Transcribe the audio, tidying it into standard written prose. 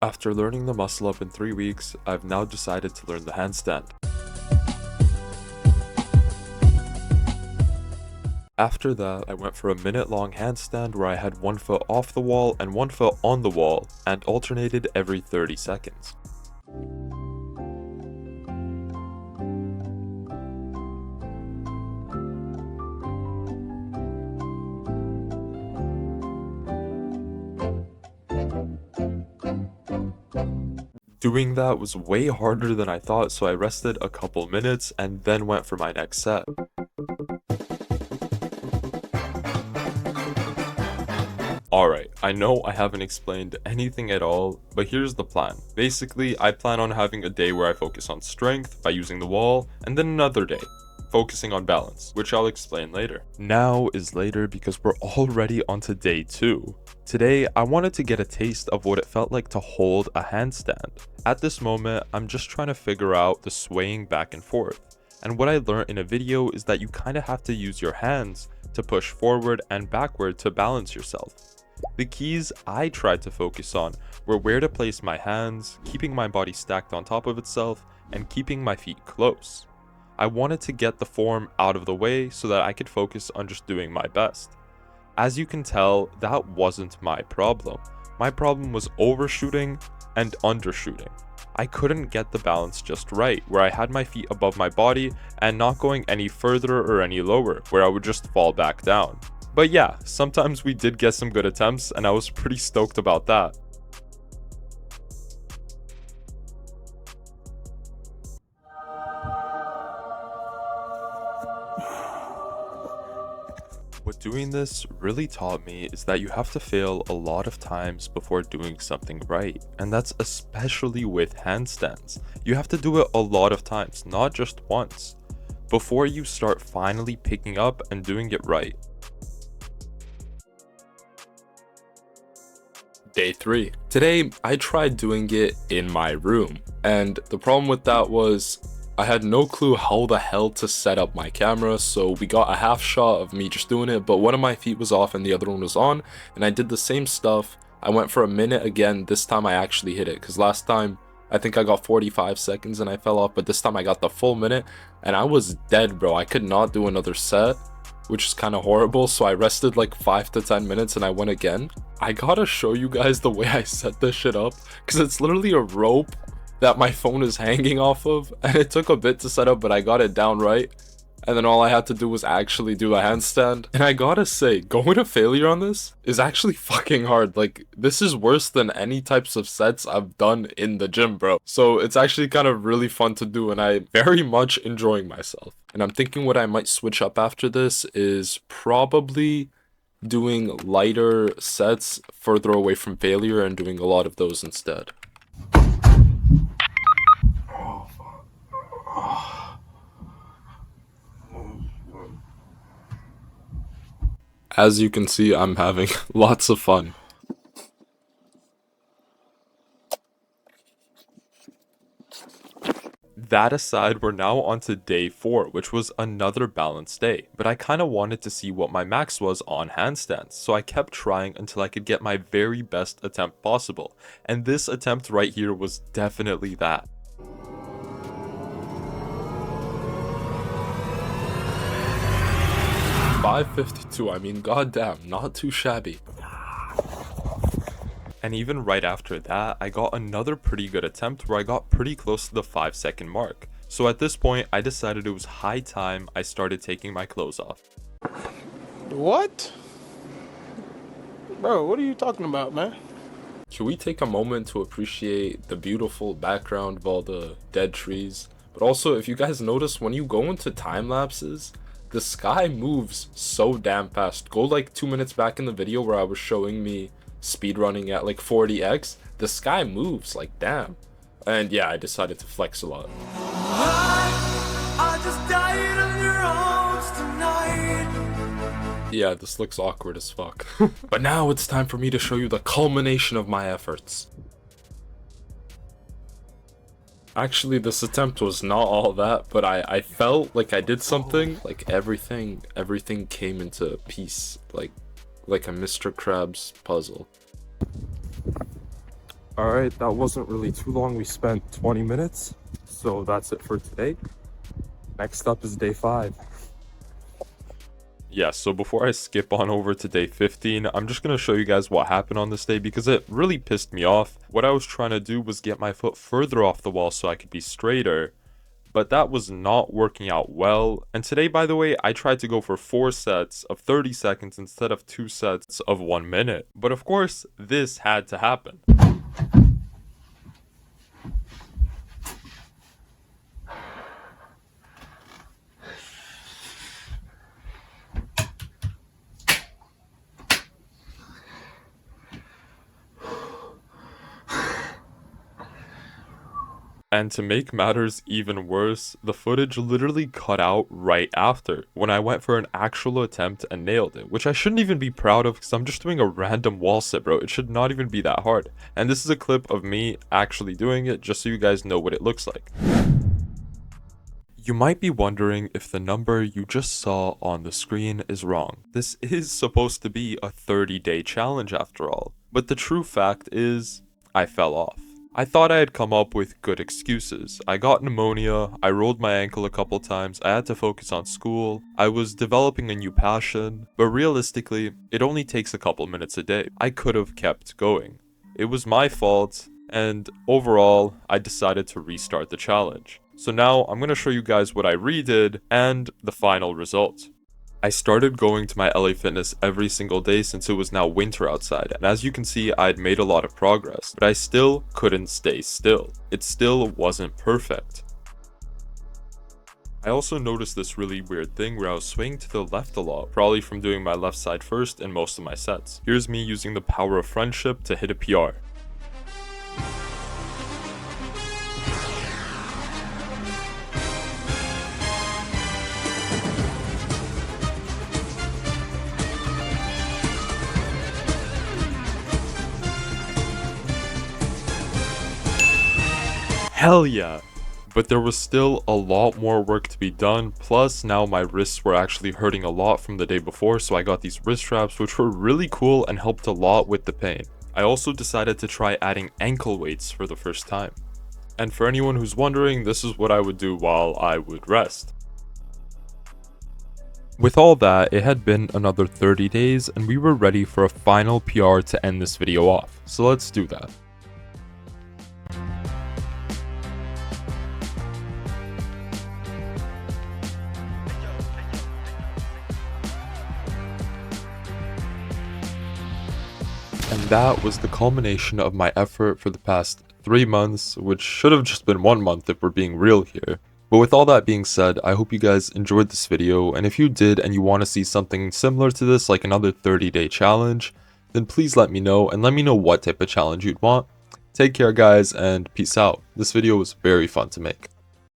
After learning the muscle up in 3 weeks, I've now decided to learn the handstand. After that, I went for a minute-long handstand where I had one foot off the wall and one foot on the wall, and alternated every 30 seconds. Doing that was way harder than I thought, so I rested a couple minutes and then went for my next set. Alright, I know I haven't explained anything at all, but here's the plan. Basically, I plan on having a day where I focus on strength by using the wall, and then another day focusing on balance, which I'll explain later. Now is later because we're already onto day 2. Today, I wanted to get a taste of what it felt like to hold a handstand. At this moment, I'm just trying to figure out the swaying back and forth. And what I learned in a video is that you kind of have to use your hands to push forward and backward to balance yourself. The keys I tried to focus on were where to place my hands, keeping my body stacked on top of itself, and keeping my feet close. I wanted to get the form out of the way so that I could focus on just doing my best. As you can tell, that wasn't my problem. My problem was overshooting and undershooting. I couldn't get the balance just right, where I had my feet above my body and not going any further or any lower, where I would just fall back down. But yeah, sometimes we did get some good attempts and I was pretty stoked about that. What doing this really taught me is that you have to fail a lot of times before doing something right, and that's especially with handstands. You have to do it a lot of times, not just once, before you start finally picking up and doing it right. Day 3. Today, I tried doing it in my room, and the problem with that was I had no clue how the hell to set up my camera, so we got a half shot of me just doing it, but one of my feet was off and the other one was on, and I did the same stuff. I went for a minute again. This time I actually hit it, because last time I think I got 45 seconds and I fell off, but this time I got the full minute, and I was dead, bro. I could not do another set, which is kind of horrible, so I rested like 5 to 10 minutes and I went again. I gotta show you guys the way I set this shit up, because it's literally a rope that my phone is hanging off of, and it took a bit to set up, but I got it down right, and then all I had to do was actually do a handstand. And I gotta say, going to failure on this is actually fucking hard. Like, this is worse than any types of sets I've done in the gym, bro. So it's actually kind of really fun to do, and I'm very much enjoying myself. And I'm thinking what I might switch up after this is probably doing lighter sets further away from failure and doing a lot of those instead. As you can see, I'm having lots of fun. That aside, we're now on to day 4, which was another balanced day, but I kind of wanted to see what my max was on handstands, so I kept trying until I could get my very best attempt possible, and this attempt right here was definitely that. $5.52, I mean, goddamn, not too shabby. And even right after that, I got another pretty good attempt where I got pretty close to the 5-second mark. So at this point, I decided it was high time I started taking my clothes off. What? Bro, what are you talking about, man? Can we take a moment to appreciate the beautiful background of all the dead trees? But also, if you guys notice, when you go into time lapses, the sky moves so damn fast. Go like 2 minutes back in the video where I was showing me speedrunning at like 40x. The sky moves like damn. And yeah, I decided to flex a lot. I just died on your arms tonight. Yeah, this looks awkward as fuck. But now it's time for me to show you the culmination of my efforts. Actually, this attempt was not all that, but I felt like I did something. Like everything came into piece, like a Mr. Krabs puzzle. Alright, that wasn't really too long. We spent 20 minutes. So that's it for today. Next up is day 5. Yeah, so before I skip on over to day 15, I'm just going to show you guys what happened on this day because it really pissed me off. What I was trying to do was get my foot further off the wall so I could be straighter, but that was not working out well. And today, by the way, I tried to go for 4 sets of 30 seconds instead of 2 sets of 1 minute. But of course, this had to happen. And to make matters even worse, the footage literally cut out right after, when I went for an actual attempt and nailed it, which I shouldn't even be proud of because I'm just doing a random wall sit, bro. It should not even be that hard. And this is a clip of me actually doing it, just so you guys know what it looks like. You might be wondering if the number you just saw on the screen is wrong. This is supposed to be a 30-day challenge after all, but the true fact is, I fell off. I thought I had come up with good excuses. I got pneumonia, I rolled my ankle a couple times, I had to focus on school, I was developing a new passion, but realistically, it only takes a couple minutes a day. I could have kept going. It was my fault, and overall, I decided to restart the challenge. So now, I'm going to show you guys what I redid, and the final result. I started going to my LA Fitness every single day since it was now winter outside, and as you can see, I had made a lot of progress, but I still couldn't stay still. It still wasn't perfect. I also noticed this really weird thing where I was swaying to the left a lot, probably from doing my left side first in most of my sets. Here's me using the power of friendship to hit a PR. Hell yeah! But there was still a lot more work to be done, plus now my wrists were actually hurting a lot from the day before, so I got these wrist straps which were really cool and helped a lot with the pain. I also decided to try adding ankle weights for the first time. And for anyone who's wondering, this is what I would do while I would rest. With all that, it had been another 30 days and we were ready for a final PR to end this video off, so let's do that. And that was the culmination of my effort for the past 3 months, which should have just been 1 month if we're being real here. But with all that being said, I hope you guys enjoyed this video, and if you did and you want to see something similar to this, like another 30-day challenge, then please let me know, and let me know what type of challenge you'd want. Take care guys, and peace out. This video was very fun to make.